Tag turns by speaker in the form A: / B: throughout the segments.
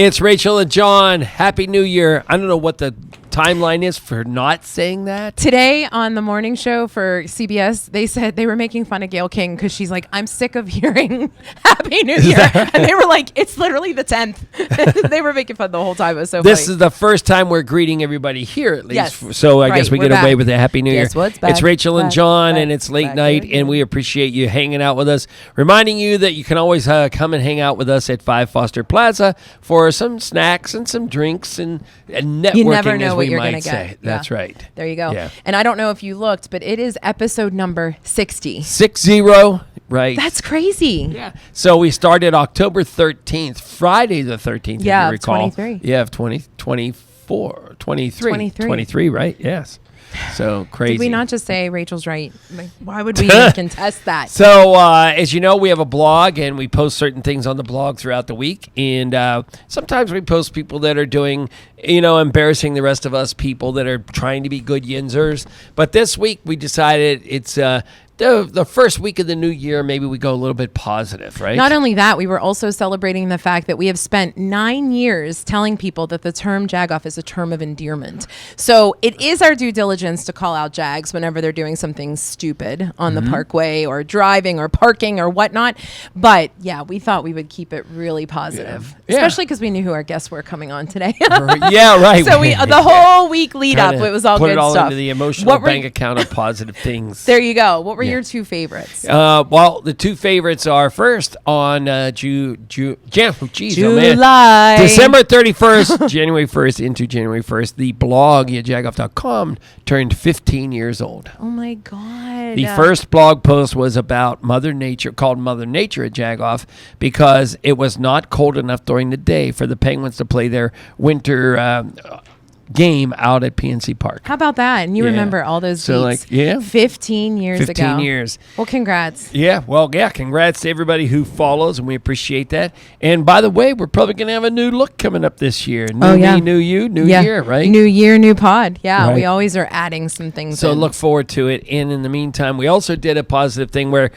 A: It's Rachel and John. Happy New Year. I don't know what the timeline is for not saying that.
B: Today on the morning show for CBS, they said they were making fun of Gayle King because she's like, I'm sick of hearing Happy New Year. And they were like, it's literally the 10th. They were making fun the whole time. It was so
A: This
B: funny.
A: is the first time we're greeting everybody here, at least.
B: Yes.
A: So I guess we get away
B: back.
A: with a Happy New Year.
B: Guess what's back?
A: It's Rachel and
B: Back,
A: John,
B: back,
A: and it's late
B: back
A: night,
B: again.
A: and we appreciate you hanging out with us. Reminding you that you can always come and hang out with us at 5 Foster Plaza for some snacks and some drinks and networking,
B: You never know
A: as
B: what
A: we
B: you're
A: might
B: gonna
A: say.
B: get.
A: That's
B: Yeah.
A: right.
B: There you go.
A: Yeah.
B: And I don't know if you looked, but it is episode number 60.
A: 60, right?
B: That's crazy.
A: Yeah. So we started October 13th, Friday the 13th,
B: Yeah,
A: if you
B: of
A: recall.
B: 23.
A: Yeah, of 2024, 23.
B: 23.
A: 23, right? Yes. So crazy.
B: Did we not just say Rachel's right? Like, why would we even contest that?
A: So, as you know, we have a blog, and we post certain things on the blog throughout the week. And sometimes we post people that are doing, embarrassing the rest of us, people that are trying to be good yinzers. But this week, we decided it's the first week of the new year. Maybe we go a little bit positive, right?
B: Not only that, we were also celebrating the fact that we have spent 9 years telling people that the term Jagoff is a term of endearment. So it is our due diligence to call out Jags whenever they're doing something stupid on the parkway or driving or parking or whatnot. But yeah, we thought we would keep it really positive,
A: Yeah.
B: especially because we knew who our guests were coming on today.
A: Yeah, right.
B: So the whole week lead up,
A: Kinda
B: it was all
A: put
B: good
A: it all
B: stuff.
A: into the emotional
B: What were-
A: bank account of positive things.
B: There you go. What were your two favorites?
A: Well, the two favorites are first on July. December 31st, January 1st into January 1st, the blog at Jagoff.com turned 15 years old.
B: Oh my God.
A: The first blog post was about Mother Nature, called Mother Nature at Jagoff, because it was not cold enough during the day for the Penguins to play their winter game out at PNC Park.
B: How about that? And you
A: Yeah.
B: remember all those
A: So,
B: beats. 15 years
A: 15
B: ago.
A: years.
B: Well, congrats.
A: Yeah, congrats to everybody who follows, and we appreciate that. And by the way, we're probably going to have a new look coming up this year. New me, new you, new year, right?
B: New year, new pod. Yeah,
A: Right.
B: we always are adding some things
A: So
B: in.
A: look forward to it. And in the meantime, we also did a positive thing where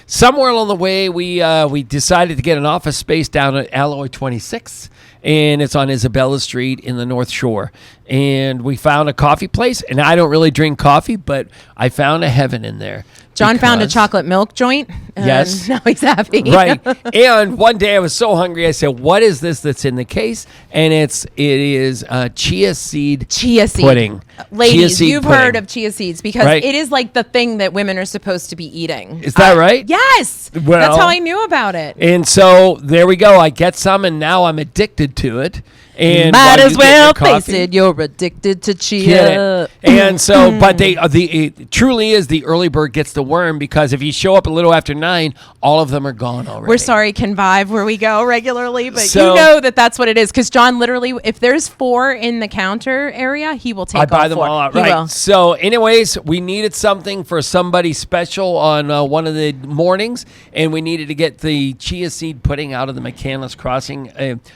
A: somewhere along the way, we decided to get an office space down at Alloy 26, and it's on Isabella Street in the North Shore. And we found a coffee place, and I don't really drink coffee, but I found a heaven in there.
B: John found a
A: because-
B: chocolate milk joint. And
A: Yes.
B: now he's happy.
A: Right. And one day I was so hungry, I said, what is this that's in the case? And it is chia seed pudding.
B: Ladies,
A: Chia seed
B: you've
A: pudding.
B: heard of chia seeds because
A: Right.
B: it is like the thing that women are supposed to be eating.
A: Is that right?
B: Yes.
A: Well-
B: That's how I knew about it.
A: And so there we go. I get some, and now I'm addicted to it. And
B: Might
A: while
B: as
A: you get
B: well
A: your
B: face
A: coffee-
B: it. You're addicted to
A: Get
B: chia.
A: it. And so, but it truly is the early bird gets the worm, because if you show up a little after 9, all of them are gone already.
B: We're sorry, Convive, where we go regularly, but
A: So-
B: you know that's what it is. Because John literally, if there's 4 in the counter area, he will take
A: I buy them
B: 4.
A: all out,
B: He
A: right?
B: will.
A: So, anyways, we needed something for somebody special on one of the mornings, and we needed to get the chia seed pudding out of the McCandless Crossing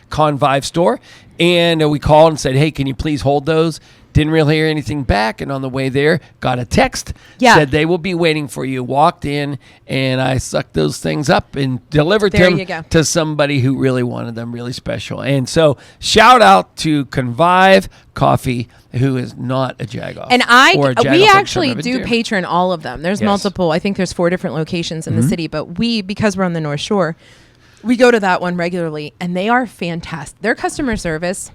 A: Convive store. And we called and said, hey, can you please hold those? Didn't really hear anything back, and on the way there, got a text.
B: Yeah.
A: Said they will be waiting for you. Walked in, and I sucked those things up and delivered
B: There
A: them
B: you go.
A: to somebody who really wanted them, really special. And so, shout out to Convive Coffee, who is not a Jagoff.
B: And
A: or a Jagoff
B: we
A: or
B: actually
A: Term of
B: do
A: Endearment.
B: patron all of them. There's
A: Yes.
B: multiple. I think there's 4 different locations in the city, but because we're on the North Shore, we go to that one regularly, and they are fantastic. Their customer service,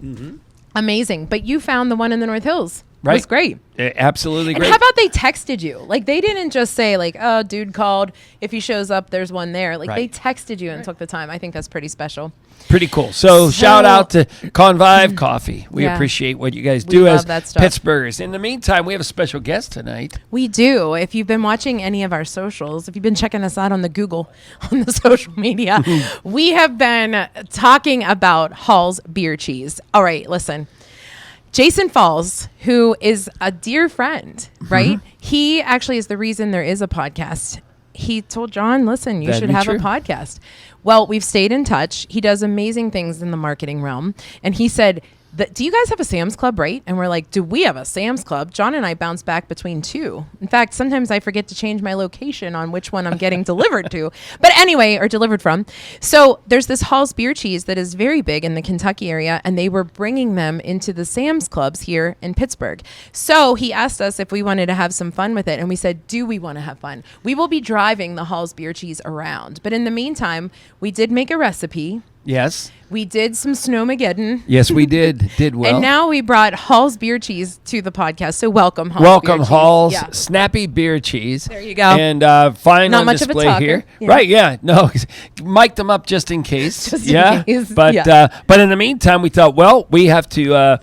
B: amazing. But you found the one in the North Hills. It was
A: Right.
B: great.
A: Absolutely
B: And
A: great.
B: how about they texted you? Like, they didn't just say, like, oh, dude called. If he shows up, there's one there. Like, they
A: Right.
B: texted you and took the time. I think that's pretty special.
A: Pretty cool. So shout out to Convive Coffee. We
B: Yeah.
A: appreciate what you guys
B: We
A: do
B: love
A: as
B: that stuff.
A: Pittsburghers. In the meantime, we have a special guest tonight.
B: We do. If you've been watching any of our socials, if you've been checking us out on the Google, on the social media, we have been talking about Hall's Beer Cheese. All right, listen. Jason Falls, who is a dear friend, right? He actually is the reason there is a podcast. He told John, listen, you
A: That'd
B: should
A: be
B: have
A: true.
B: a podcast. Well, we've stayed in touch. He does amazing things in the marketing realm. And he said, Do you guys have a Sam's Club, right? And we're like, do we have a Sam's Club? John and I bounce back between two. In fact, sometimes I forget to change my location on which one I'm getting delivered to. But anyway, or delivered from. So there's this Hall's beer cheese that is very big in the Kentucky area, and they were bringing them into the Sam's Clubs here in Pittsburgh. So he asked us if we wanted to have some fun with it, and we said, do we want to have fun? We will be driving the Hall's beer cheese around. But in the meantime, we did make a recipe.
A: Yes.
B: We did some Snowmageddon.
A: Yes, we did. Did well.
B: And now we brought Hall's beer cheese to the podcast. So welcome, Hall's
A: Welcome,
B: beer
A: Hall's
B: cheese. Yeah.
A: Snappy Beer Cheese.
B: There you go.
A: And fine
B: Not
A: on
B: much of a
A: display
B: talker.
A: here.
B: Yeah.
A: Right, yeah. No, mic'd them up just in case.
B: Just in case.
A: But,
B: Yeah.
A: but in the meantime, we thought, well, we have to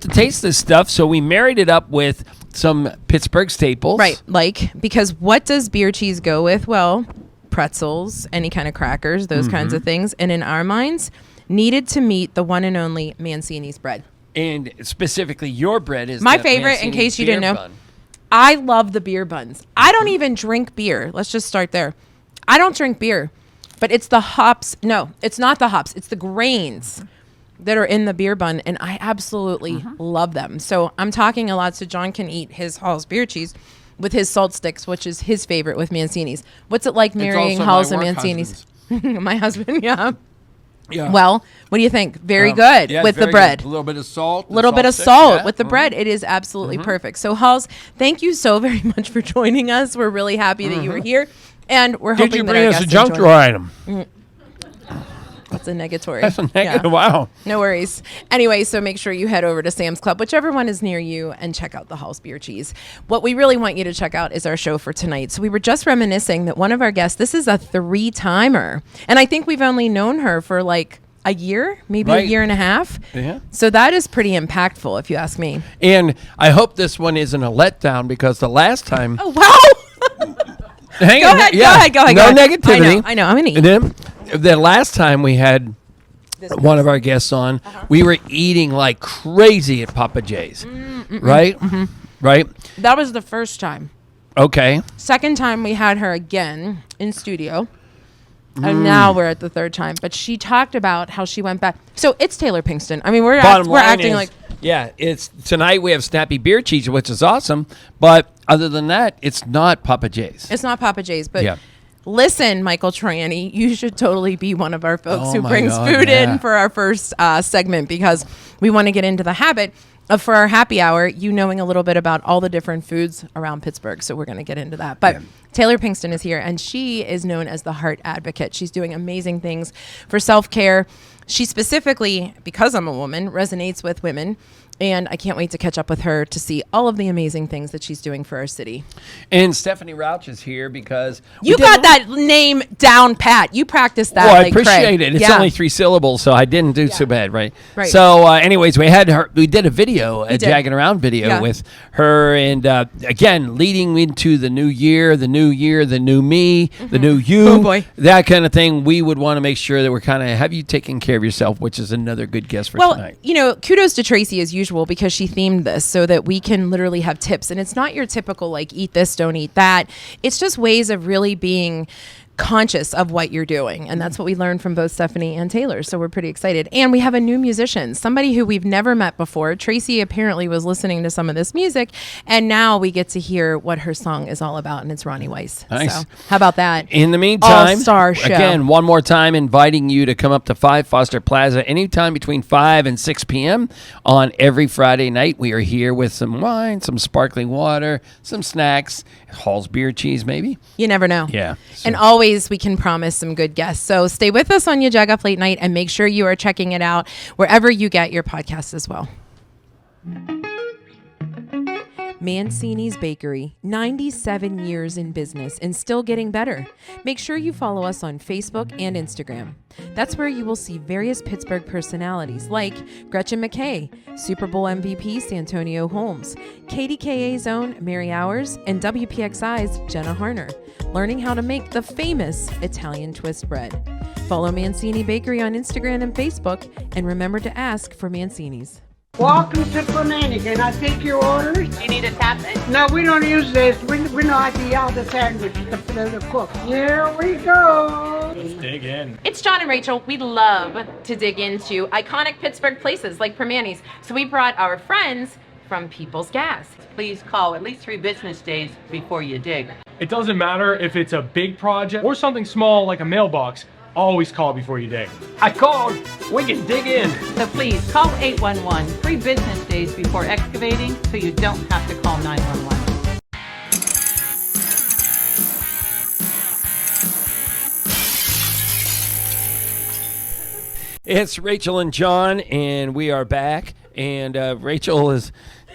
A: taste this stuff. So we married it up with some Pittsburgh staples.
B: Right. Because what does beer cheese go with? Well, pretzels, any kind of crackers, those kinds of things. And in our minds, needed to meet the one and only Mancini's bread.
A: And specifically, your bread is
B: my
A: the
B: favorite, in
A: Mancini's
B: case you
A: beer
B: didn't know.
A: bun.
B: I love the beer buns. I don't even drink beer. Let's just start there. I don't drink beer, but it's the hops. No, it's not the hops. It's the grains that are in the beer bun, and I absolutely love them. So I'm talking a lot so John can eat his Hall's beer cheese with his salt sticks, which is his favorite with Mancini's. What's it like marrying Hall's and Mancini's? My husband, yeah.
A: Yeah.
B: Well, what do you think? Very good
A: yeah,
B: with the
A: very
B: bread.
A: good. A little bit of salt.
B: A little bit of
A: sticks,
B: salt
A: yeah.
B: with the bread. It is absolutely perfect. So, Halls, thank you so very much for joining us. We're really happy that you were here, and we're
A: Did
B: hoping
A: you
B: that
A: bring
B: our
A: us a
B: guests
A: junk
B: enjoy
A: drawer
B: it.
A: item?
B: That's a negatory.
A: That's a negative.
B: Yeah.
A: Wow.
B: No worries. Anyway, so make sure you head over to Sam's Club, whichever one is near you, and check out the Hall's beer cheese. What we really want you to check out is our show for tonight. So we were just reminiscing that one of our guests, this is a 3-timer, and I think we've only known her for like a year, maybe a
A: Right.
B: year and a half.
A: Yeah.
B: So that is pretty impactful, if you ask me.
A: And I hope this one isn't a letdown because the last time.
B: Oh, wow.
A: Hang
B: Go
A: on,
B: ahead,
A: yeah,
B: go ahead.
A: No negativity.
B: I know. I'm going to
A: And
B: eat.
A: then the last time we had one of our guests on, we were eating like crazy at Papa J's. Right? Right?
B: That was the first time.
A: Okay.
B: Second time we had her again in studio. And now we're at the third time. But she talked about how she went back. So it's Taylor Pinkston. I mean, we're
A: Bottom line
B: acting
A: is,
B: like.
A: yeah, it's tonight we have snappy beer cheese, which is awesome. But other than that, it's not Papa J's.
B: It's not Papa J's, but
A: Yeah.
B: listen, Michael Triani, you should totally be one of our folks
A: Oh
B: who
A: my
B: brings
A: God,
B: food
A: yeah.
B: in for our first segment, because we want to get into the habit of, for our happy hour, you knowing a little bit about all the different foods around Pittsburgh. So we're going to get into that. But Taylor Pinkston is here, and she is known as the Heart Advocate. She's doing amazing things for self-care. She specifically, because I'm a woman, resonates with women. And I can't wait to catch up with her to see all of the amazing things that she's doing for our city.
A: And Stephanie Rouch is here because
B: You got that name down pat. You practiced that.
A: Well, I
B: like
A: appreciate
B: Craig.
A: it. It's
B: Yeah.
A: only 3 syllables, so I didn't do so bad, right?
B: Right.
A: So, anyways, we did a video, a
B: did.
A: Jagging Around video
B: Yeah.
A: with her, and again, leading into the new year, the new me, the new you,
B: Oh, boy.
A: that kind of thing. We would want to make sure that we're kind of have you taking care of yourself, which is another good guest for
B: Well,
A: tonight.
B: you know, kudos to Tracy as usual, because she themed this so that we can literally have tips. And it's not your typical, like, eat this, don't eat that. It's just ways of really being conscious of what you're doing. And that's what we learned from both Stephanie and Taylor. So we're pretty excited. And we have a new musician, somebody who we've never met before. Tracy apparently was listening to some of this music, and now we get to hear what her song is all about, and it's Ronni Weiss.
A: Nice.
B: So how about that?
A: In the meantime,
B: All-star show.
A: again, one more time, inviting you to come up to 5 Foster Plaza anytime between 5 and 6 p.m. on every Friday night. We are here with some wine, some sparkling water, some snacks, Hall's beer cheese, maybe.
B: You never know.
A: Yeah.
B: And always we can promise some good guests. So stay with us on your Jagoff Late Night, and make sure you are checking it out wherever you get your podcasts as well. Mancini's Bakery, 97 years in business and still getting better. Make sure you follow us on Facebook and Instagram. That's where you will see various Pittsburgh personalities like Gretchen McKay, Super Bowl MVP Santonio Holmes, KDKA's own Mary Hours, and WPXI's Jenna Harner, learning how to make the famous Italian twist bread. Follow Mancini Bakery on Instagram and Facebook, and remember to ask for Mancini's.
C: Welcome to Flamingo. Can I take your orders?
D: You need a tap it?
C: No, we don't use this. We know how to yell the sandwich, the cook. Here we go.
D: Let's dig in.
B: It's John and Rachel. We love to dig into iconic Pittsburgh places like Permanis. So we brought our friends from People's Gas.
E: Please call at least 3 business days before you dig.
D: It doesn't matter if it's a big project or something small like a mailbox. Always call before you dig.
A: I called. We can dig in.
E: So please call 811 3 business days before excavating so you don't have to call 911.
A: It's Rachel and John, and we are back. And Rachel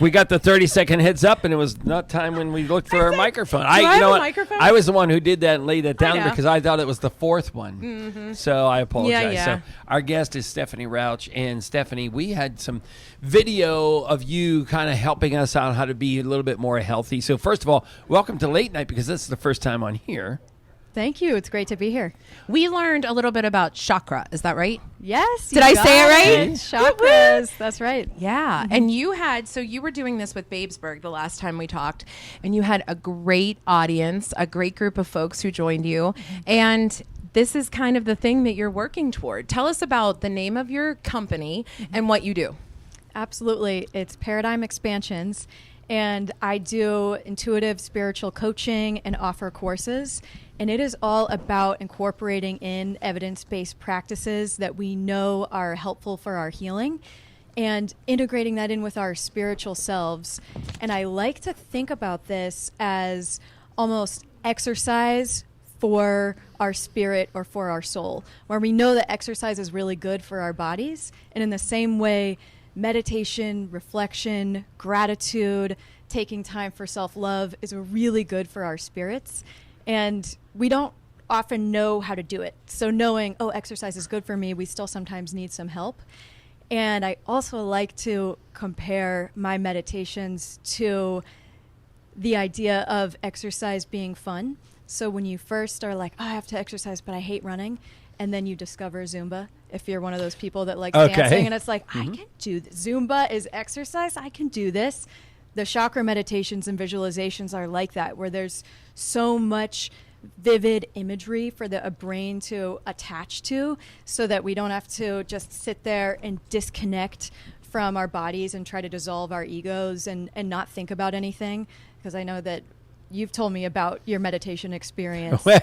A: we got the 30-second heads up, and it was not time when we looked for our microphone.
B: I have a microphone?
A: I was the one who did that and laid that down
B: know.
A: because I thought it was the 4th one. Mm-hmm. So I apologize.
B: Yeah.
A: So our guest is Stephanie Rouch. And Stephanie, we had some video of you kind of helping us out how to be a little bit more healthy. So first of all, welcome to Late Night, because this is the first time on here.
F: Thank you. It's great to be here.
B: We learned a little bit about chakra. Is that right?
F: Yes.
B: Did I say it right?
F: Chakras. That's right.
B: Yeah. Mm-hmm. And you were doing this with Babesburg the last time we talked, and you had a great audience, a great group of folks who joined you. Mm-hmm. And this is kind of the thing that you're working toward. Tell us about the name of your company and what you do.
F: Absolutely. It's Paradigm Expansions, and I do intuitive spiritual coaching and offer courses. And it is all about incorporating in evidence-based practices that we know are helpful for our healing and integrating that in with our spiritual selves. And I like to think about this as almost exercise for our spirit or for our soul, where we know that exercise is really good for our bodies. And in the same way, meditation, reflection, gratitude, taking time for self-love is really good for our spirits. And we don't often know how to do it. So knowing, exercise is good for me, we still sometimes need some help. And I also like to compare my meditations to the idea of exercise being fun. So when you first are like, I have to exercise, but I hate running. And then you discover Zumba, if you're one of those people that likes dancing. And it's like, I can do this. Zumba is exercise. I can do this. The chakra meditations and visualizations are like that, where there's so much vivid imagery for a brain to attach to, so that we don't have to just sit there and disconnect from our bodies and try to dissolve our egos and not think about anything. Because I know that you've told me about your meditation experience.
A: When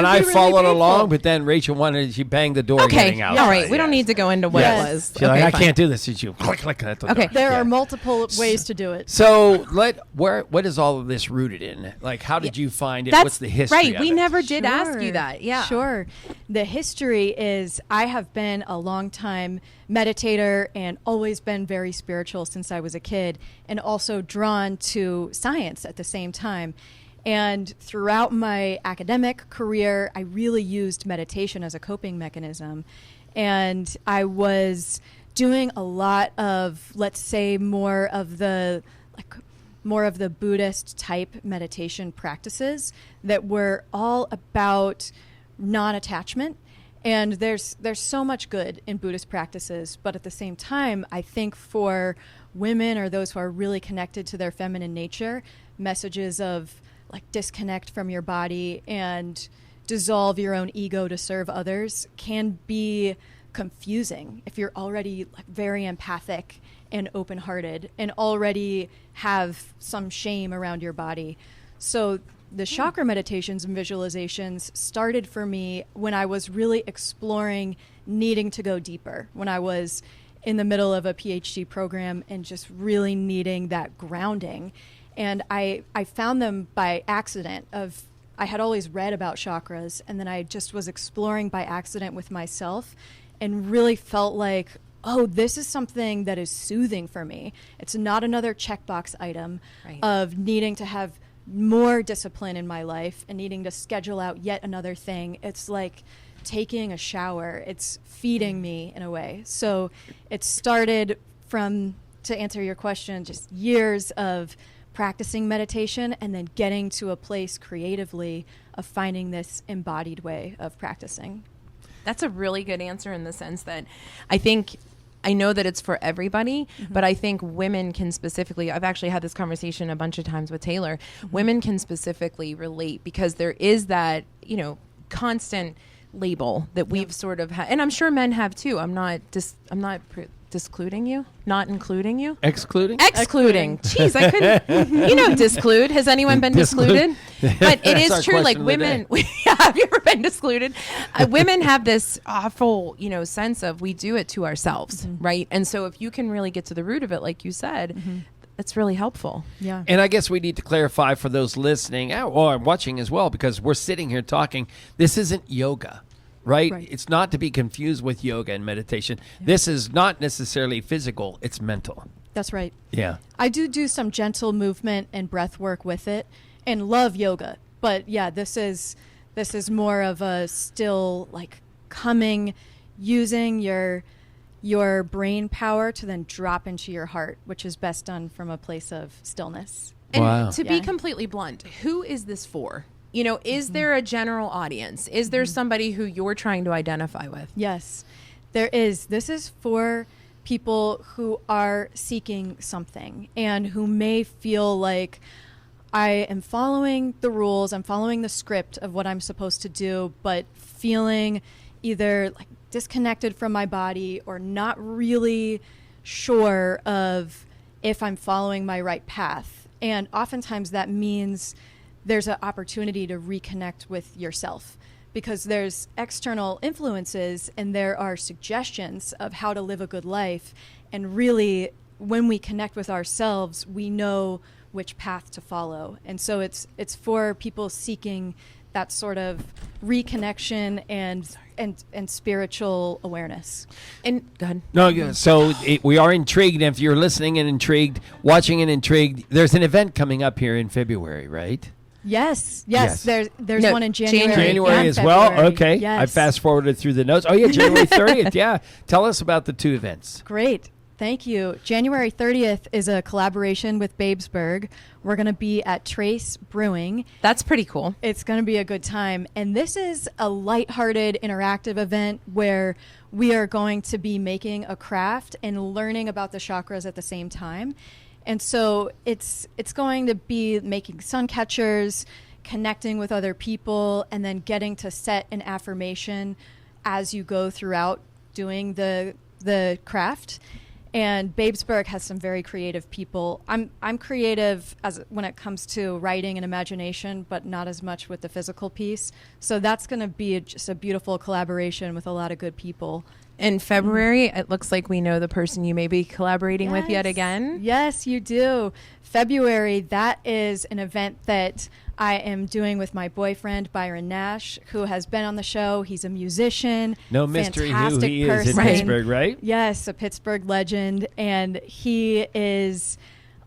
A: I
F: really
A: followed
F: painful.
A: along, but then Rachel she banged the door getting out.
B: All right. We don't need to go into what it was.
A: She's like, I can't do this. You click that.
B: Okay.
F: There are multiple ways to do it.
A: So what is all of this rooted in? Like, how did you find it? What's the history
B: Right.
A: of
B: We
A: it?
B: never did ask you that. Yeah.
F: Sure. The history is I have been a long time meditator and always been very spiritual since I was a kid, and also drawn to science at the same time. And throughout my academic career, I really used meditation as a coping mechanism. And I was doing a lot of, let's say, more of the Buddhist type meditation practices that were all about non-attachment. And there's so much good in Buddhist practices, but at the same time, I think for women or those who are really connected to their feminine nature, messages of like disconnect from your body and dissolve your own ego to serve others can be confusing if you're already like very empathic and open-hearted and already have some shame around your body. So the chakra meditations and visualizations started for me when I was really exploring needing to go deeper, when I was in the middle of a PhD program and just really needing that grounding. And I found them by accident. I had always read about chakras, and then I just was exploring by accident with myself and really felt like, this is something that is soothing for me. It's not another checkbox item of needing to have more discipline in my life and needing to schedule out yet another thing. It's like taking a shower. It's feeding me in a way. So it started from, to answer your question, just years of practicing meditation and then getting to a place creatively of finding this embodied way of practicing.
B: That's a really good answer in the sense that I know that it's for everybody, but I think women can specifically, I've actually had this conversation a bunch of times with Taylor, women can specifically relate because there is that, constant label that we've sort of had, and I'm sure men have too. I'm not discluding you, not including you,
A: Excluding.
B: Jeez, I couldn't. Disclude. Has anyone been discluded? But it
A: That's our
B: is true. Like
A: question of the
B: women, have you ever been discluded? Women have this awful, sense of we do it to ourselves, right? And so if you can really get to the root of it, like you said, that's really helpful.
F: Yeah.
A: And I guess we need to clarify for those listening or watching as well, because we're sitting here talking. This isn't yoga. Right? It's not to be confused with yoga and meditation. Yeah. This is not necessarily physical. It's mental.
F: That's right.
A: Yeah.
F: I do some gentle movement and breath work with it and love yoga. But yeah, this is more of a still like coming, using your brain power to then drop into your heart, which is best done from a place of stillness.
B: And to be completely blunt, who is this for? Is there a general audience? Is there somebody who you're trying to identify with?
F: Yes, there is. This is for people who are seeking something and who may feel like I am following the rules, I'm following the script of what I'm supposed to do, but feeling either like disconnected from my body or not really sure of if I'm following my right path. And oftentimes that means there's an opportunity to reconnect with yourself because there's external influences and there are suggestions of how to live a good life. And really, when we connect with ourselves, we know which path to follow. And so it's for people seeking that sort of reconnection and spiritual awareness.
B: And go ahead.
A: No, yeah, so we are intrigued. And if you're listening and intrigued, watching and intrigued, there's an event coming up here in February, right?
F: Yes. There's one in January.
A: January
F: and
A: as well?
F: February.
A: Okay.
F: Yes.
A: I fast forwarded through the notes. Oh, yeah, January 30th. Yeah. Tell us about the two events.
F: Great. Thank you. January 30th is a collaboration with Babesburg. We're going to be at Trace Brewing.
B: That's pretty cool.
F: It's going to be a good time. And this is a lighthearted, interactive event where we are going to be making a craft and learning about the chakras at the same time. And so it's going to be making sun catchers, connecting with other people, and then getting to set an affirmation as you go throughout doing the craft. And Babesburg has some very creative people. I'm creative when it comes to writing and imagination, but not as much with the physical piece. So that's going to be just a beautiful collaboration with a lot of good people.
B: In February, it looks like we know the person you may be collaborating with yet again.
F: Yes, you do. February, that is an event that I am doing with my boyfriend, Byron Nash, who has been on the show. He's a musician.
A: No mystery who he is
F: person.
A: in Pittsburgh, right?
F: Yes, a Pittsburgh legend. And he is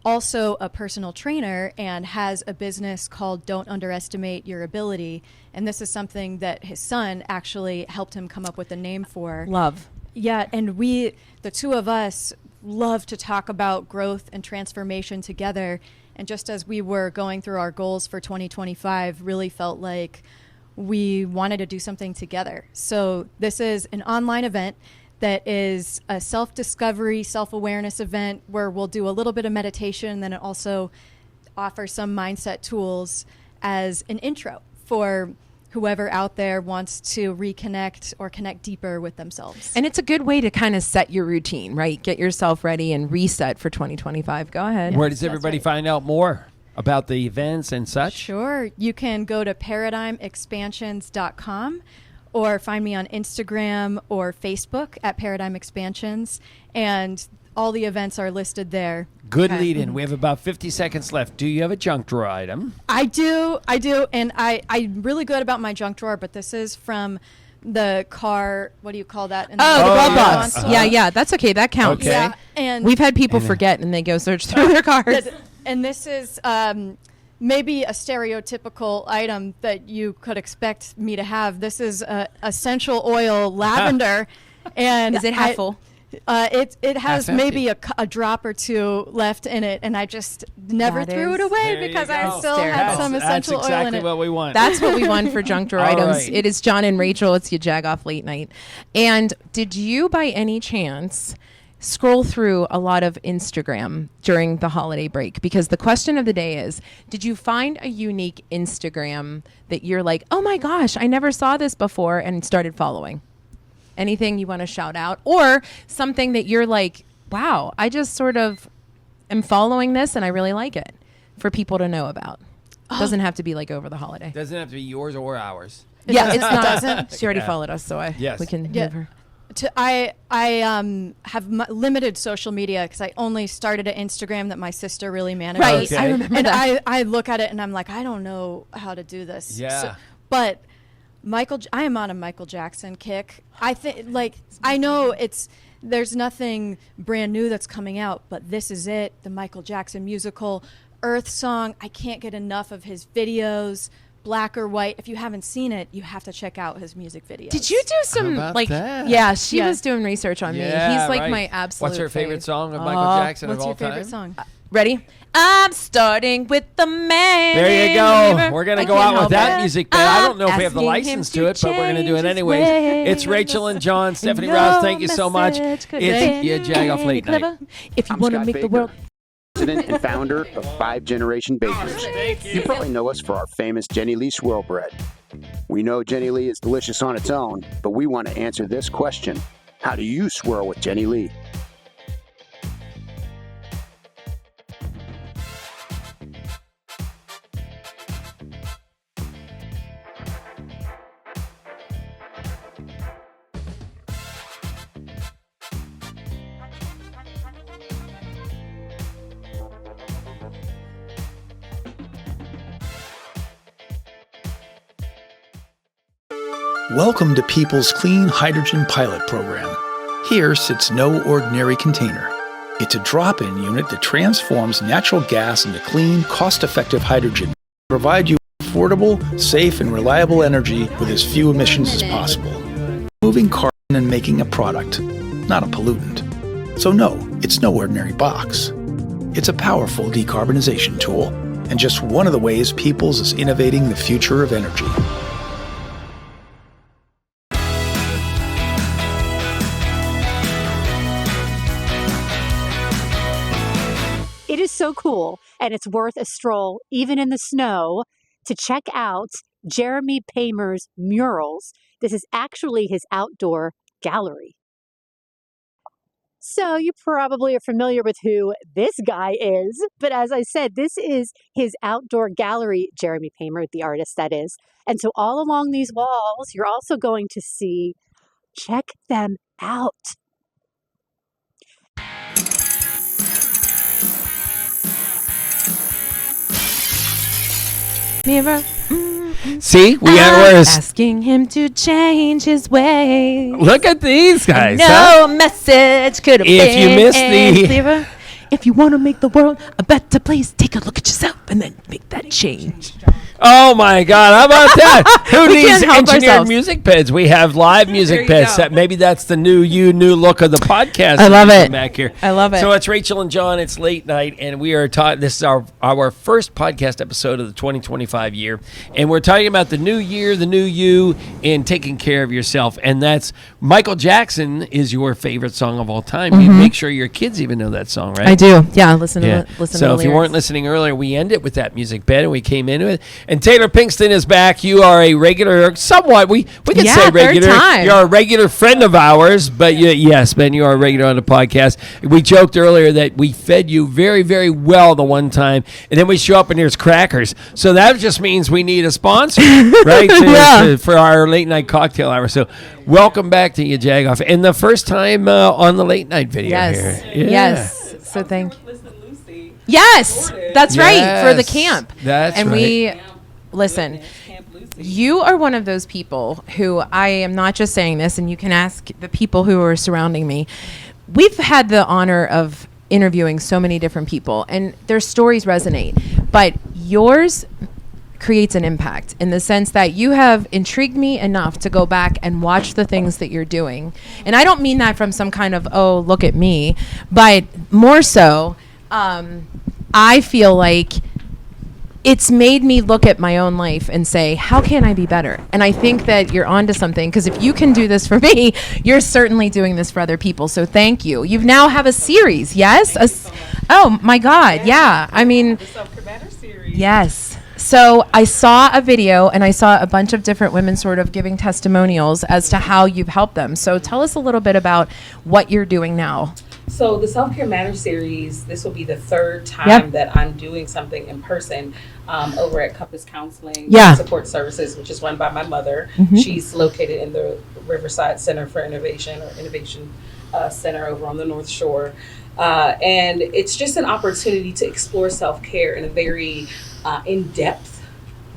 F: also a personal trainer and has a business called Don't Underestimate Your Ability. And this is something that his son actually helped him come up with a name for.
B: Love.
F: Yeah, and the two of us, love to talk about growth and transformation together. And just as we were going through our goals for 2025, really felt like we wanted to do something together. So this is an online event that is a self-discovery, self-awareness event where we'll do a little bit of meditation, and then it also offers some mindset tools as an intro for whoever out there wants to reconnect or connect deeper with themselves.
B: And it's a good way to kind of set your routine, right? Get yourself ready and reset for 2025. Go ahead.
A: Where does everybody find out more about the events and such?
F: Sure. You can go to ParadigmExpansions.com or find me on Instagram or Facebook at Paradigm Expansions. And all the events are listed there.
A: Good lead in. We have about 50 seconds left. Do you have a junk drawer item?
F: I do. And I'm really good about my junk drawer, but this is from the car. What do you call that?
B: The glove box. Yeah. That's okay. That counts.
A: Okay.
F: Yeah, and
B: we've had people forget and they go search through their cars.
F: And this is maybe a stereotypical item that you could expect me to have. This is essential oil lavender. And
B: is it half full?
F: It has
A: Half
F: maybe a drop or two left in it, and I just never threw it away
A: There
F: because
A: you
F: I
A: go.
F: still had some essential
A: That's
F: oil in
A: exactly
F: it.
A: what we want.
B: That's what we want for junk drawer
A: All
B: items.
A: right.
B: It is John and Rachel. It's your Jagoff Late Night. And did you, by any chance, scroll through a lot of Instagram during the holiday break, because the question of the day is, did you find a unique Instagram that you're like, oh my gosh, I never saw this before, and started following? Anything you want to shout out, or something that you're like, wow, I just sort of am following this and I really like it, for people to know about? Doesn't have to be like over the holiday.
A: Doesn't have to be yours or ours.
B: Yeah, it's not. She already followed us, so we can move her.
F: I have limited social media because I only started an Instagram that my sister really manages.
B: Right, I remember
F: and
B: that.
F: I look at it and I'm like, I don't know how to do this.
A: Yeah.
F: But I am on a Michael Jackson kick. I think, I know there's nothing brand new that's coming out, but this is it. The Michael Jackson musical, Earth Song. I can't get enough of his videos. Black or White. If you haven't seen it, you have to check out his music videos.
B: Did you do some
A: that?
B: Yeah, she was doing research on me. He's like my absolute.
A: What's her favorite
B: fave.
A: song of Michael Jackson of all time?
F: What's your favorite song?
B: Ready? I'm starting with the man.
A: There you go. We're going to go
B: can't
A: out with
B: help
A: that
B: it.
A: music bed. I don't know if we have the
B: Asking
A: license
B: him
A: to it, but we're going to do it
B: change his
A: anyways.
B: ways.
A: It's Rachel and John. Stephanie
B: No
A: Rouch, thank you so much.
B: message could
A: It's
B: have
A: your
B: been
A: Jagoff Late Night.
B: clever. If you
G: I'm
B: want to
G: Scott
B: make the
G: Baker,
B: world.
G: President and founder of 5 Generation Bakers. You probably know us for our famous Jenny Lee swirl bread. We know Jenny Lee is delicious on its own, but we want to answer this question. How do you swirl with Jenny Lee?
H: Welcome to People's Clean Hydrogen Pilot Program. Here sits no ordinary container. It's a drop-in unit that transforms natural gas into clean, cost-effective hydrogen to provide you affordable, safe, and reliable energy with as few emissions as possible. Moving carbon and making a product, not a pollutant. So no, it's no ordinary box. It's a powerful decarbonization tool, and just one of the ways Peoples is innovating the future of energy.
I: It is so cool, and it's worth a stroll, even in the snow, to check out Jeremy Paymer's murals. This is actually his outdoor gallery. So you probably are familiar with who this guy is, but as I said, this is his outdoor gallery, Jeremy Paymer, the artist that is. And so all along these walls, you're also going to see, check them out.
B: Mirror.
A: See, we're
B: asking him to change his ways.
A: Look at these guys.
B: No message could have been
A: If you missed the
B: clearer. If you want to make the world a better place, take a look at yourself and then make that change.
A: Oh my God! How about that? Who
B: We
A: needs
B: can't help
A: engineered
B: ourselves.
A: music beds? We have live music
B: you
A: beds.
B: go.
A: Maybe that's the new look of the podcast.
B: I love
A: when we
B: it.
A: come back here.
B: I love it.
A: So it's Rachel and John. It's late night, and we are talking. This is our first podcast episode of the 2025 year, and we're talking about the new year, the new you, and taking care of yourself. And that's Michael Jackson is your favorite song of all time. You make sure your kids even know that song, right?
B: I do. Yeah, listen to the
A: So if you weren't listening earlier, we ended with that music bed, and we came into it. And Taylor Pinkston is back. You are a regular, somewhat. We can say
B: third
A: regular.
B: time.
A: You're a regular friend of ours, but yes, Ben, you are a regular on the podcast. We joked earlier that we fed you very, very well the one time, and then we show up and there's crackers. So that just means we need a sponsor, right? For our late night cocktail hour. So welcome back to you, Jagoff, and the first time on the late night video here. Yeah.
B: Yes. So thank you. Yes, that's right, for the camp.
A: That's
B: and
A: right.
B: we listen. You are one of those people who, I am not just saying this, and you can ask the people who are surrounding me. We've had the honor of interviewing so many different people, and their stories resonate, but yours creates an impact in the sense that you have intrigued me enough to go back and watch the things that you're doing. And I don't mean that from some kind of, oh, look at me, but more so, I feel like it's made me look at my own life and say, how can I be better? And I think that you're onto something, because if you can do this for me, you're certainly doing this for other people. So thank you. You now have a series, yes? Oh my God, yeah. I mean,
J: The Self-Care Matters series.
B: yes. So I saw a video and I saw a bunch of different women sort of giving testimonials as to how you've helped them. So tell us a little bit about what you're doing now.
J: So the Self-Care Matters series, this will be the third time that I'm doing something in person over at Compass Counseling Support Services, which is run by my mother. She's located in the Riverside Center for Innovation, or Innovation Center over on the North Shore. And it's just an opportunity to explore self-care in a very in-depth,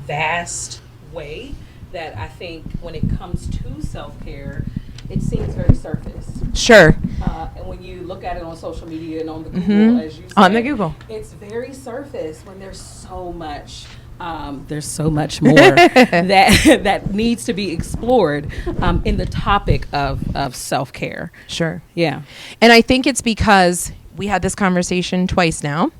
J: vast way that I think when it comes to self-care, it seems very surface.
B: Sure.
J: And when you look at it on social media and on the Google, as you said,
B: On the Google.
J: it's very surface when there's so much more that needs to be explored in the topic of self-care.
B: Sure.
J: Yeah.
B: And I think it's because we had this conversation twice now.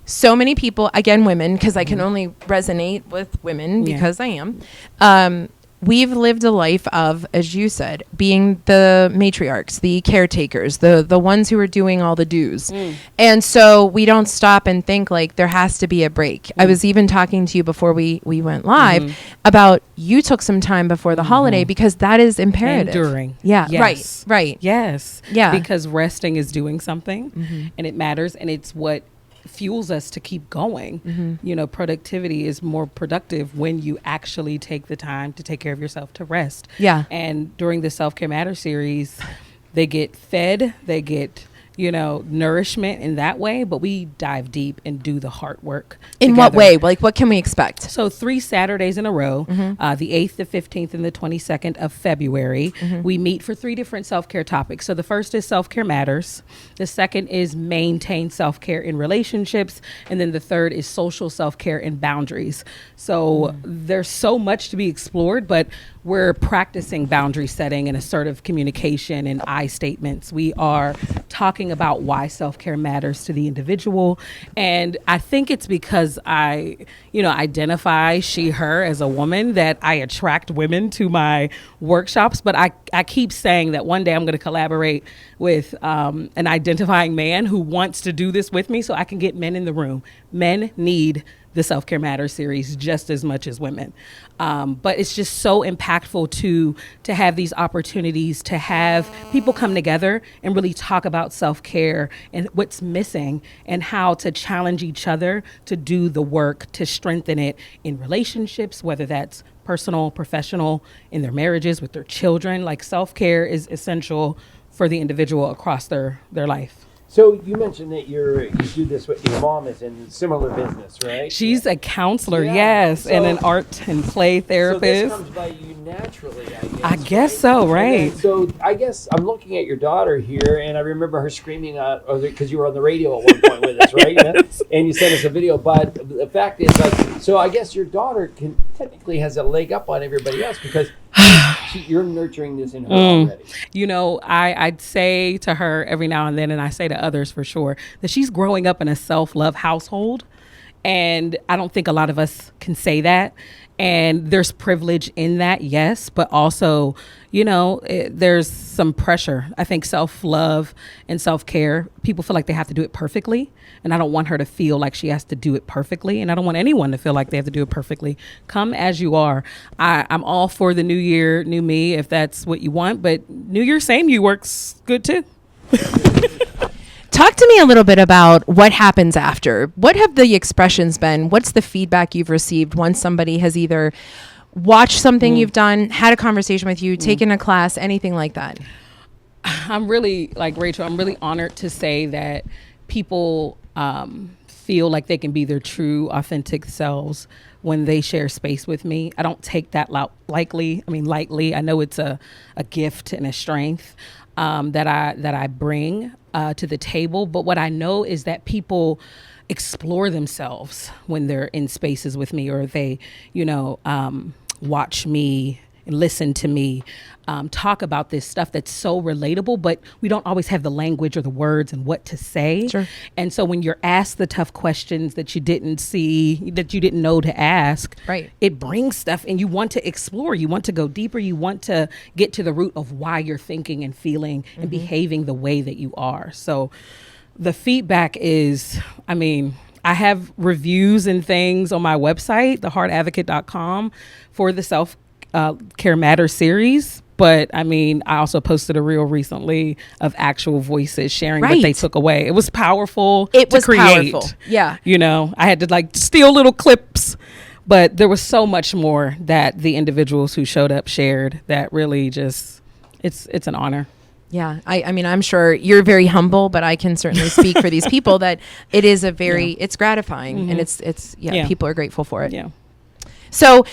B: So many people, again, women, because I can only resonate with women because I am. We've lived a life of, as you said, being the matriarchs, the caretakers, the ones who are doing all the do's. And so we don't stop and think like there has to be a break. I was even talking to you before we went live about you took some time before the holiday because that is imperative.
J: And during.
B: Yeah.
J: Yes.
B: Right.
J: Yes.
B: Yeah.
J: Because resting is doing something and it matters, and it's what fuels us to keep going. You know, productivity is more productive when you actually take the time to take care of yourself, to rest.
B: Yeah.
J: And during the Self-Care Matters series, they get fed, they get, you know, nourishment in that way, but we dive deep and do the hard work.
B: In
J: together.
B: what way? Like, what can we expect?
J: So 3 Saturdays in a row, the 8th, the 15th, and the 22nd of February, we meet for 3 different self-care topics. So the first is Self-Care Matters. The second is Maintain Self-Care in Relationships. And then the third is Social Self-Care and Boundaries. So there's so much to be explored, but we're practicing boundary setting and assertive communication and I statements. We are talking about why self-care matters to the individual. And I think it's because I, identify she, her as a woman that I attract women to my workshops. But I keep saying that one day I'm going to collaborate with an identifying man who wants to do this with me so I can get men in the room. Men need the Self-Care Matters series just as much as women. But it's just so impactful to have these opportunities, to have people come together and really talk about self-care and what's missing and how to challenge each other to do the work to strengthen it in relationships, whether that's personal, professional, in their marriages, with their children. Like, self-care is essential for the individual across their life.
A: So you mentioned that you do this with your mom is in similar business, right?
J: She's a counselor,
A: Yeah.
J: and an art and play therapist.
A: So this comes by you naturally,
J: I guess so, right?
A: So I guess I'm looking at your daughter here, and I remember her screaming out, because you were on the radio at one point with us, right?
J: Yes.
A: And you sent us a video. But the fact is, so I guess your daughter technically has a leg up on everybody else because you're nurturing this in her already.
J: I'd say to her every now and then, and I say to others for sure, that she's growing up in a self-love household. And I don't think a lot of us can say that. And there's privilege in that, yes, but also, there's some pressure. I think self-love and self-care, people feel like they have to do it perfectly. And I don't want her to feel like she has to do it perfectly. And I don't want anyone to feel like they have to do it perfectly. Come as you are. I'm all for the new year, new me, if that's what you want. But New Year, same you works good too.
B: Talk to me a little bit about what happens after. What have the expressions been? What's the feedback you've received once somebody has either watched something you've done, had a conversation with you, taken a class, anything like that?
J: I'm really, like Rachel, I'm really honored to say that people feel like they can be their true, authentic selves when they share space with me. I don't take that lightly. I know it's a gift and a strength that I bring to the table. But what I know is that people explore themselves when they're in spaces with me, or they, watch me and listen to me talk about this stuff that's so relatable, but we don't always have the language or the words and what to say.
B: Sure.
J: And so when you're asked the tough questions that you didn't see, that you didn't know to ask,
B: right,
J: it brings stuff, and you want to explore, you want to go deeper, you want to get to the root of why you're thinking and feeling and behaving the way that you are. So the feedback is, I mean, I have reviews and things on my website, theheartadvocate.com, for the Self-Care Matters series. But I mean, I also posted a reel recently of actual voices sharing what they took away. It was powerful.
B: It was
J: to create.
B: powerful. Yeah.
J: You know, I had to like steal little clips, but there was so much more that the individuals who showed up shared that really just, it's an honor.
B: Yeah. I mean, I'm sure you're very humble, but I can certainly speak for these people that it is a very, it's gratifying, and it's people are grateful for it.
J: Yeah.
B: So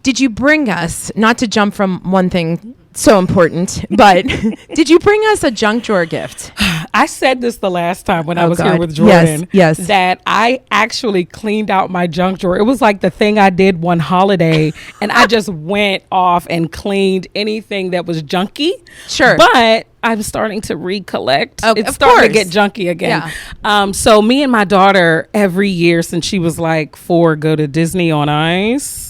B: did you bring us, not to jump from one thing so important, but did you bring us a junk drawer gift?
J: I said this the last time when I was here with Jordan.
B: Yes.
J: That I actually cleaned out my junk drawer. It was like the thing I did one holiday, and I just went off and cleaned anything that was junky.
B: Sure.
J: But I'm starting to recollect.
B: Okay,
J: it's starting to get junky again.
B: Yeah.
J: So me and my daughter, every year since she was like 4, go to Disney on Ice.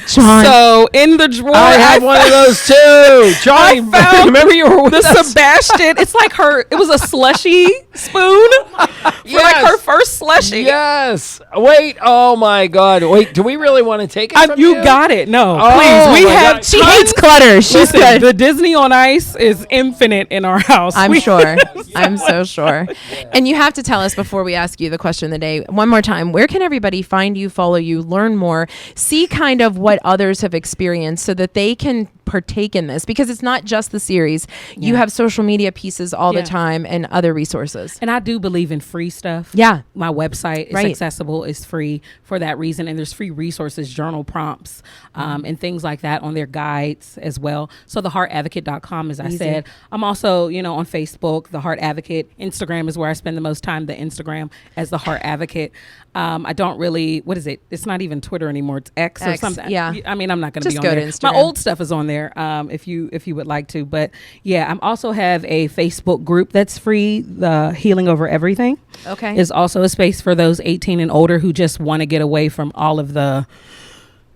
B: John.
J: So in the drawer,
A: I had one of those too. John, remember you were with
J: the
A: us?
J: Sebastian. It's like it was a slushy spoon for like her first slushie.
A: Yes. Wait. Oh my God. Wait. Do we really want to take it? From
J: You got it. No,
A: Oh,
J: please. We
A: my
J: have.
A: God.
B: She hates clutter. She's
J: Listen,
B: good.
J: the Disney on Ice is infinite in our house.
B: I'm sure. I'm so sure. And you have to tell us before we ask you the question of the day, one more time, where can everybody find you, follow you, learn more, see kind of what others have experienced so that they can partake in this? Because it's not just the series. You have social media pieces all the time and other resources.
J: And I do believe in free stuff.
B: Yeah.
J: My website is accessible, is free for that reason. And there's free resources, journal prompts, and things like that on their guides as well. So theheartadvocate.com, as I said. I'm also, on Facebook, The Heart Advocate. Instagram is where I spend the most time, the Instagram as The Heart Advocate. I don't really, what is it? It's not even Twitter anymore. It's X or something.
B: Yeah.
J: I mean, I'm not going to be
B: Just
J: on
B: go to
J: there.
B: Instagram.
J: My old stuff is on there if you would like to. But yeah, I also have a Facebook group that's free, the Healing Over Everything.
B: Okay.
J: Is also a space for those 18 and older who just want to get away from all of the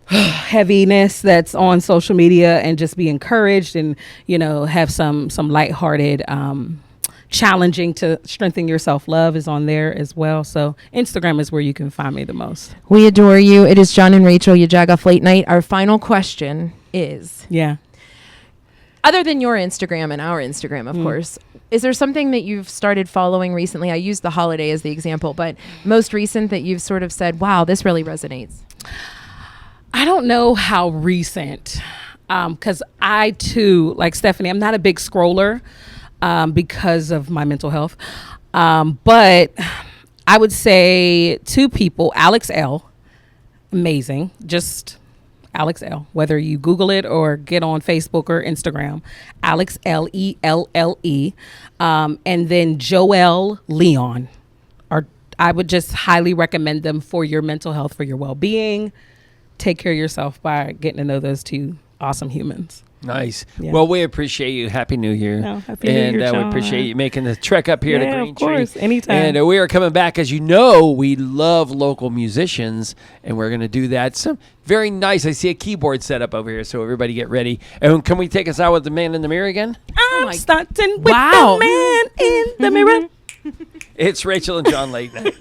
J: heaviness that's on social media and just be encouraged and, have some lighthearted, challenging to strengthen your self-love is on there as well. So Instagram is where you can find me the most.
B: We adore you. It is John and Rachel, your Jagoff Late Night. Our final question is, other than your Instagram and our Instagram, of course, is there something that you've started following recently? I used the holiday as the example, but most recent that you've sort of said, wow, this really resonates.
J: I don't know how recent, because I too, like Stephanie, I'm not a big scroller because of my mental health. But I would say 2 people, Alex L, amazing, just Alex L, whether you Google it or get on Facebook or Instagram, Alex L-E-L-L-E, and then Joel Leon. I would just highly recommend them for your mental health, for your well-being. Take care of yourself by getting to know those 2 awesome humans.
A: Nice.
J: Yeah.
A: Well, we appreciate you. Happy New Year.
J: Oh, Happy New Year,
A: And we
J: John.
A: appreciate you making the trek up here to Green
J: of course,
A: Tree.
J: anytime.
A: And we are coming back. As you know, we love local musicians, and we're going to do that. Some very nice. I see a keyboard set up over here, so everybody get ready. And can we take us out with the man in the mirror again?
J: I'm starting with the man in the mirror.
A: It's Rachel and John Late Night.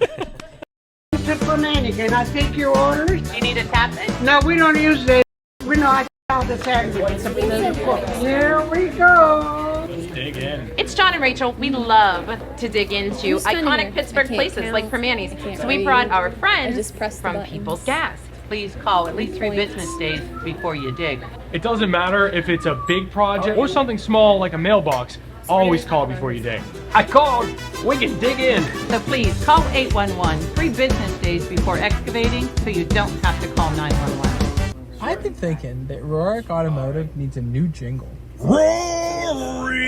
C: Cincinnati, can I take your orders?
E: You need a tap it?
C: No, we don't use that. We know I all the time. Here we go.
D: Dig in.
B: It's John and Rachel. We love to dig into iconic Pittsburgh places like Permanis. So we brought our friends from People's Gas.
E: Please call at least 3 business days before you dig.
D: It doesn't matter if it's a big project or something small like a mailbox. Always call before you dig.
A: I called. We can dig in.
E: So please call 811 3 business days before excavating so you don't have to call 911.
K: I've been thinking that Rohrich Automotive needs a new jingle.
L: Rohrich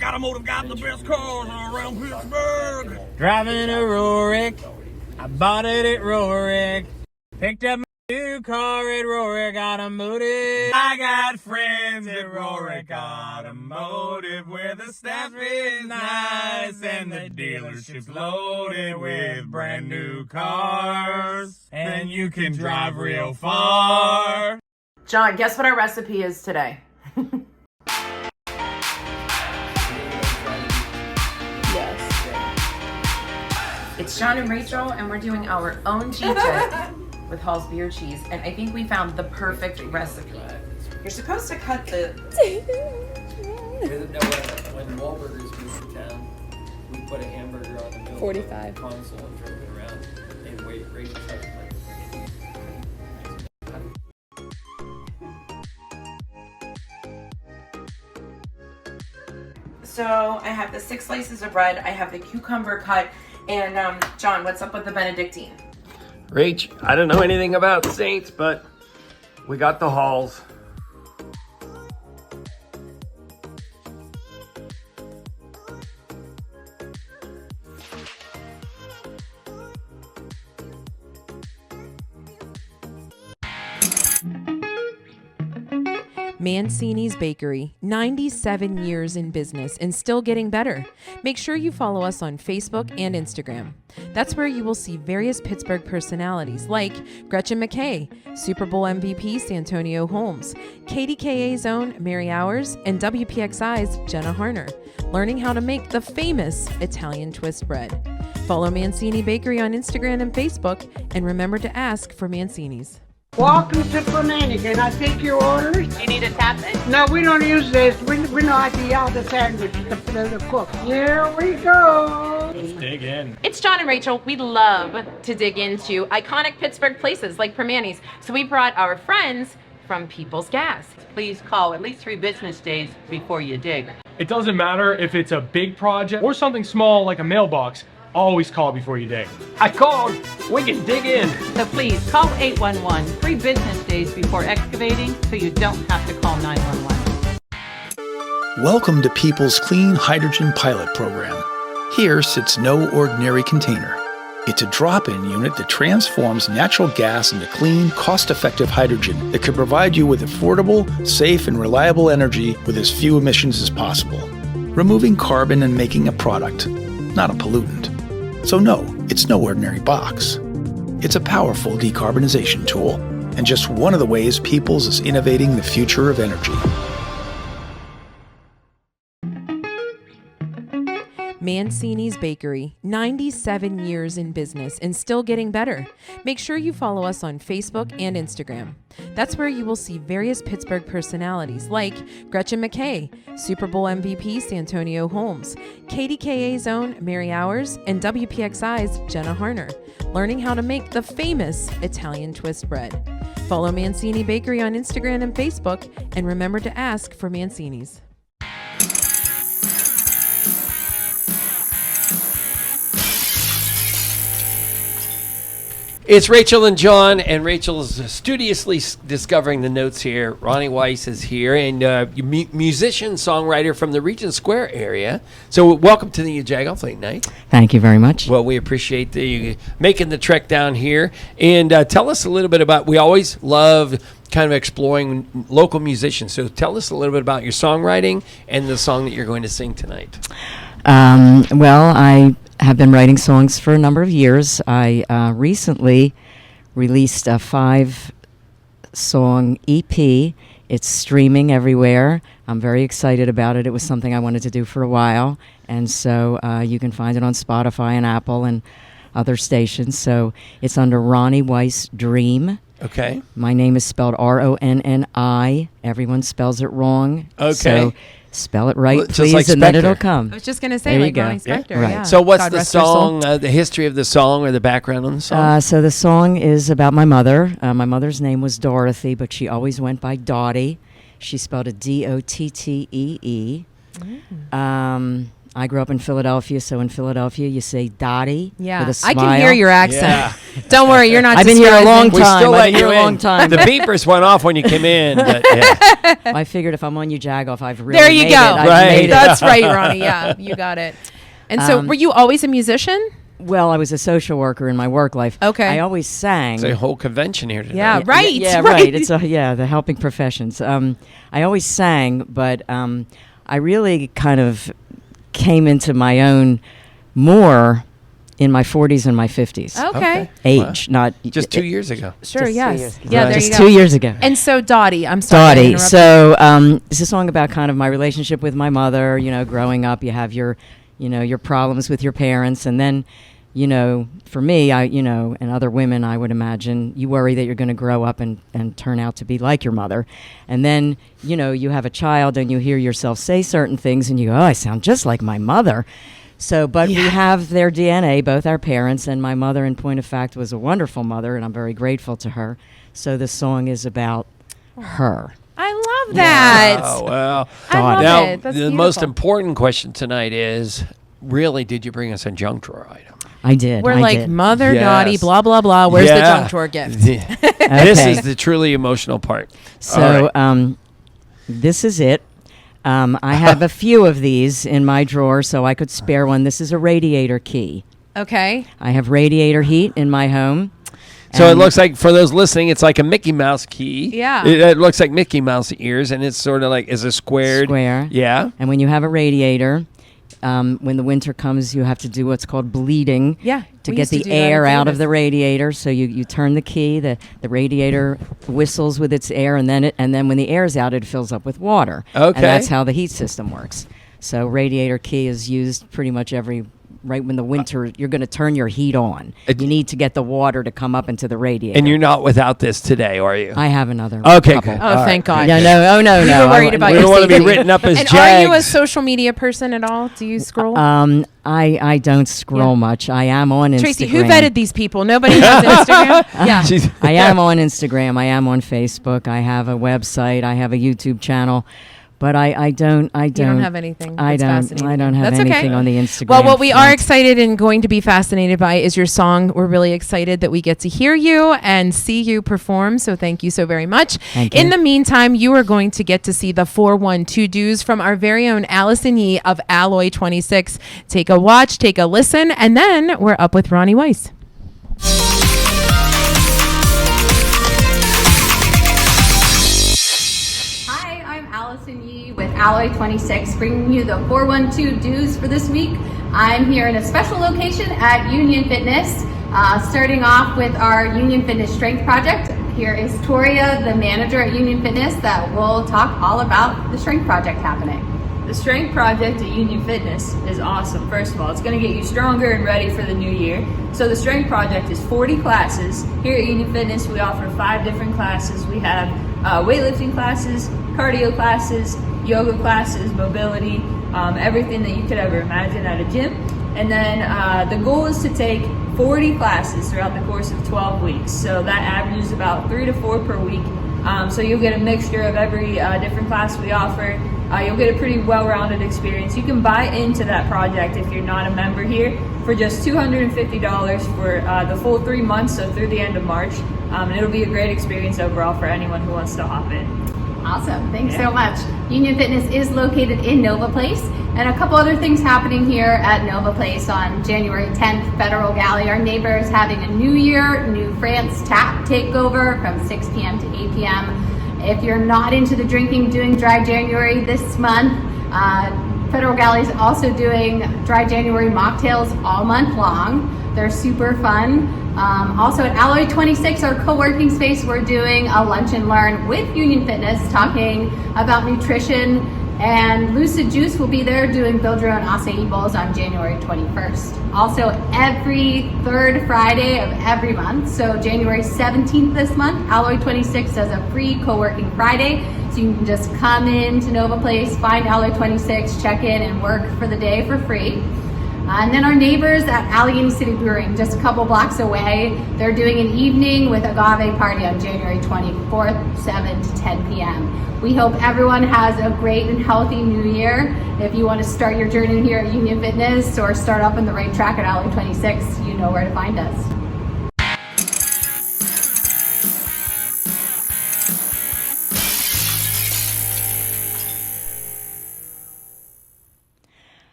L: Automotive got the best cars around Pittsburgh.
K: Driving a Rohrich, I bought it at Rohrich. Picked up New car at Rohrich Automotive. I got friends at Rohrich Automotive where the staff is nice and the dealership's loaded with brand new cars. And you can drive real far.
B: John, guess what our recipe is today? It's John and Rachel, and we're doing our own cheese dip with Hall's beer cheese, and I think we found the perfect recipe. You're supposed to cut the...
A: When Wahlburgers moved to town, we put a hamburger on the middle
M: 45
A: of the console and drove it around, and Rachel started like...
B: So I have the 6 slices of bread, I have the cucumber cut, and John, what's up with the Benedictine?
A: Rach, I don't know anything about Saints, but we got the Halls.
B: Mancini's Bakery, 97 years in business and still getting better. Make sure you follow us on Facebook and Instagram. That's where you will see various Pittsburgh personalities like Gretchen McKay, Super Bowl MVP Santonio Holmes, KDKA's own Mary Hours, and WPXI's Jenna Harner, learning how to make the famous Italian twist bread. Follow Mancini Bakery on Instagram and Facebook, and remember to ask for Mancini's.
C: Welcome to Fernandez. Can I take your orders?
E: You need a tablet?
C: No, we don't use this. We know how to yell the sandwich, the cook. Here we go.
D: Let's dig in.
B: It's John and Rachel. We love to dig into iconic Pittsburgh places like Permanis. So we brought our friends from People's Gas.
E: Please call at least 3 business days before you dig.
D: It doesn't matter if it's a big project or something small like a mailbox. Always call before you dig.
A: I called. We can dig in.
E: So please call 811 3 business days before excavating so you don't have to call 911.
H: Welcome to People's Clean Hydrogen Pilot Program. Here sits no ordinary container. It's a drop-in unit that transforms natural gas into clean, cost-effective hydrogen that could provide you with affordable, safe, and reliable energy with as few emissions as possible, removing carbon and making a product, not a pollutant. So no, it's no ordinary box. It's a powerful decarbonization tool, and just one of the ways Peoples is innovating the future of energy.
B: Mancini's Bakery, 97 years in business and still getting better. Make sure you follow us on Facebook and Instagram. That's where you will see various Pittsburgh personalities like Gretchen McKay, Super Bowl MVP Santonio Holmes, KDKA's own Mary Hours, and WPXI's Jenna Harner, learning how to make the famous Italian twist bread. Follow Mancini Bakery on Instagram and Facebook, and remember to ask for Mancini's.
A: It's Rachel and John, and Rachel's studiously discovering the notes here. Ronni Weiss is here, and musician, songwriter from the Regent Square area. So welcome to the Jagoff Late Night.
N: Thank you very much.
A: Well, we appreciate you making the trek down here. And tell us a little bit about, we always love kind of exploring local musicians. So tell us a little bit about your songwriting and the song that you're going to sing tonight.
N: Well, I have been writing songs for a number of years. I recently released a 5-song EP. It's streaming everywhere. I'm very excited about it. It was something I wanted to do for a while. And so you can find it on Spotify and Apple and other stations. So it's under Ronni Weiss Dream.
A: Okay.
N: My name is spelled Ronni. Everyone spells it wrong.
A: Okay.
N: So spell it right,
A: Well, just
N: please,
A: like
N: and then it'll
A: Spectre.
N: come.
B: I was just going to say,
N: There
B: like
N: you go.
B: Ronnie Spector.
N: Right.
B: Yeah.
A: So what's
B: God
A: the
B: rest her soul.
A: song, the history of the song or the background on the song?
N: So the song is about my mother. My mother's name was Dorothy, but she always went by Dottie. She spelled it Dottee. I grew up in Philadelphia, so in Philadelphia you say Dottie
B: Yeah,
N: with a smile.
B: I can hear your accent. Don't worry, you're not.
N: I've been here a long
A: We
N: time.
A: still
N: I've
A: let
N: been here
A: you
N: a long
A: in.
N: time.
A: The beepers went off when you came in. But yeah.
N: I figured if I'm on you, Jagoff, I've really
B: There you
N: made
B: go.
N: it. I've
A: Right.
N: made it.
B: That's right, Ronnie. Yeah, you got it. And so, were you always a musician?
N: Well, I was a social worker in my work life.
B: Okay.
N: I always sang.
A: It's a whole convention here today.
B: Yeah, right.
N: Yeah, right. It's the helping professions. I always sang, but I really kind of came into my own more in my 40s and my 50s.
B: Okay.
N: Age, not
A: just 2 years ago.
B: Sure,
N: Just 2
B: yes.
N: years ago.
B: Yeah, there
N: Just
B: you go.
N: 2 years ago.
B: And so Dottie, I'm sorry. to
N: Dottie.
B: interrupt
N: So it's a song about kind of my relationship with my mother. You know, growing up, you have your problems with your parents, and then, for me, and other women, I would imagine, you worry that you're going to grow up and turn out to be like your mother, and then, you have a child and you hear yourself say certain things, and you go, oh, I sound just like my mother. So, but we have their DNA, both our parents, and my mother, in point of fact, was a wonderful mother, and I'm very grateful to her. So the song is about her.
B: I love that.
A: Oh, well.
B: I love
A: now,
B: it. That's
A: the
B: beautiful.
A: most important question tonight is, really, did you bring us a junk drawer item?
N: I did.
B: We're
N: I
B: like,
N: did.
B: Mother
A: Yes.
B: Dottie, blah, blah, blah. Where's the junk drawer gift?
A: This is the truly emotional part.
N: So
A: All right.
N: this is it. I have a few of these in my drawer, so I could spare one. This is a radiator key.
B: Okay.
N: I have radiator heat in my home.
A: So it
N: and-
A: looks like, for those listening, it's like a Mickey Mouse key.
B: Yeah.
A: It looks like Mickey Mouse ears, and it's sort of like, is a squared.
N: Square.
A: Yeah.
N: And when you have a radiator, when the winter comes, you have to do what's called bleeding.
B: Yeah,
N: To
B: we
N: get
B: used to
N: the
B: do that
N: air
B: at
N: out of
B: Davis.
N: the radiator. So you turn the key, the radiator whistles with its air, and then when the air's out, it fills up with water.
A: Okay.
N: And that's how the heat system works. So radiator key is used pretty much right when the winter, you're going to turn your heat on. You need to get the water to come up into the radiator.
A: And you're not without this today, are you?
N: I have another
A: Okay,
N: couple.
A: good.
B: Oh,
A: All
B: thank
A: right.
B: God.
N: Yeah, no, no.
B: We were worried about
A: we
B: your
A: don't want to be
B: safety.
A: written up as
B: And
A: Jags.
B: are you a social media person at all? Do you scroll?
N: I don't scroll much. I am on Instagram.
B: Tracy, who vetted these people? Nobody has Instagram? Yeah.
N: I am on Instagram. I am on Facebook. I have a website. I have a YouTube channel. But I don't.
B: You don't have anything.
N: I
B: that's
N: don't.
B: fascinating.
N: I don't have
B: That's
N: anything
B: okay.
N: on the Instagram.
B: Well, what we are
N: front.
B: excited and going to be fascinated by is your song. We're really excited that we get to hear you and see you perform. So thank you so very much.
N: Thank you.
B: In the meantime, you are going to get to see the 412 Do's from our very own Allison Yee of Alloy 26. Take a watch, take a listen, and then we're up with Ronni Weiss.
M: Hi, I'm Allison Yee with Alloy 26, bringing you the 412 Do's for this week. I'm here in a special location at Union Fitness, starting off with our Union Fitness Strength Project. Here is Toria, the manager at Union Fitness, that will talk all about the Strength Project happening.
O: The Strength Project at Union Fitness is awesome. First of all, it's going to get you stronger and ready for the new year. So the Strength Project is 40 classes. Here at Union Fitness, we offer 5 different classes. We have weightlifting classes, cardio classes, yoga classes, mobility, everything that you could ever imagine at a gym. And then the goal is to take 40 classes throughout the course of 12 weeks. So that averages about 3 to 4 per week. So you'll get a mixture of every different class we offer. You'll get a pretty well-rounded experience. You can buy into that project if you're not a member here for just $250 for the full 3 months, so through the end of March. And it'll be a great experience overall for anyone who wants to hop in.
M: Awesome, thanks so much. Union Fitness is located in Nova Place, and a couple other things happening here at Nova Place on January 10th, Federal Galley. Our neighbor is having a New Year, New France tap takeover from 6 p.m. to 8 p.m. If you're not into the drinking, doing Dry January this month, Federal Galley is also doing Dry January mocktails all month long. They're super fun. Also at Alloy 26, our co-working space, we're doing a lunch and learn with Union Fitness, talking about nutrition, and Lucid Juice will be there doing build your own acai bowls on January 21st. Also every third Friday of every month, so January 17th this month, Alloy 26 does a free co-working Friday, so you can just come in to Nova Place, find Alloy 26, check in and work for the day for free. And then our neighbors at Allegheny City Brewing, just a couple blocks away, they're doing an evening with agave party on January 24th, 7 to 10 p.m. We hope everyone has a great and healthy new year. If you want to start your journey here at Union Fitness or start up on the right track at Alloy 26, you know where to find us.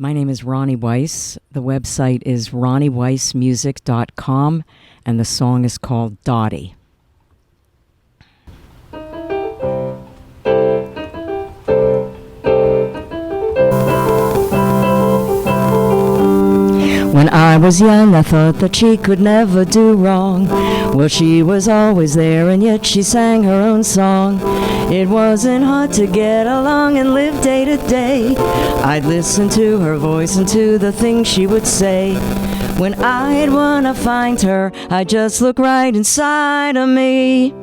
N: My name is Ronni Weiss. The website is ronnieweissmusic.com, and the song is called Dottie. When I was young, I thought that she could never do wrong. Well, she was always there, and yet she sang her own song. It wasn't hard to get along and live day to day. I'd listen to her voice and to the things she would say. When I'd want to find her, I'd just look right inside of me.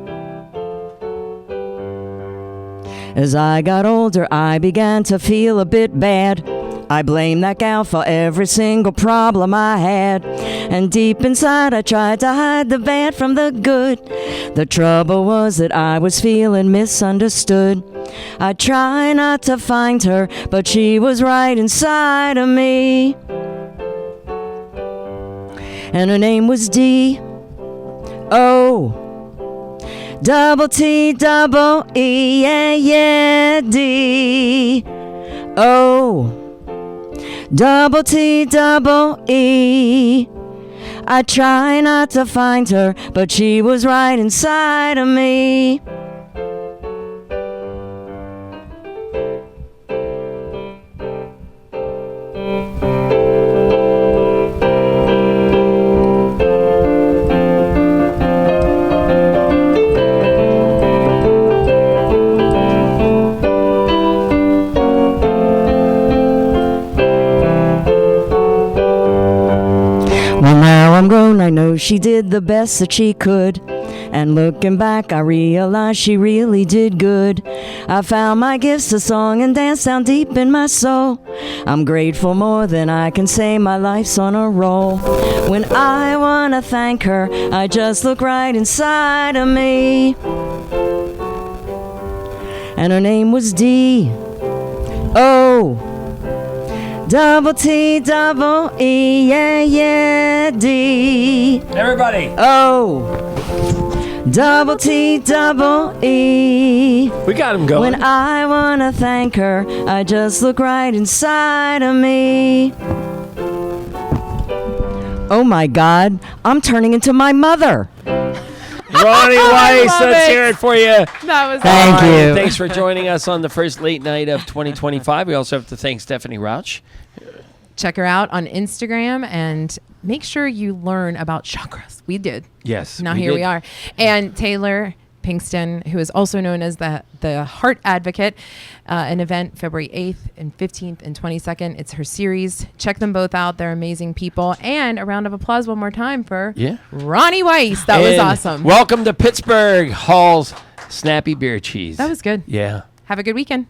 N: As I got older, I began to feel a bit bad. I blamed that gal for every single problem I had. And deep inside I tried to hide the bad from the good. The trouble was that I was feeling misunderstood. I tried not to find her, but she was right inside of me. And her name was D. O. Double T, double E, yeah, yeah, D. O. Double T, double E. I try not to find her, but she was right inside of me. I know she did the best that she could, and looking back I realized she really did good. I found my gifts of song and dance down deep in my soul. I'm grateful more than I can say, my life's on a roll. When I want to thank her, I just look right inside of me. And her name was D. O. Double T, double E, yeah, yeah, D.
A: Everybody.
N: O. Double T, double E.
A: We got him going.
N: When I want to thank her, I just look right inside of me. Oh my God, I'm turning into my mother.
A: Ronni Weiss, let's hear it for you.
B: That was
N: Thank you.
A: Thanks for joining us on the first late night of 2025. We also have to thank Stephanie Rouch.
B: Check her out on Instagram and make sure you learn about chakras. We did.
A: Yes.
B: Now here we are. And Taylor Pinkston, who is also known as the Heart Advocate, an event February 8th and 15th and 22nd. It's her series. Check them both out. They're amazing people. And a round of applause one more time for Ronni Weiss. That was awesome.
A: Welcome to Pittsburgh Hall's Snappy Beer Cheese.
B: That was good.
A: Yeah.
B: Have a good weekend.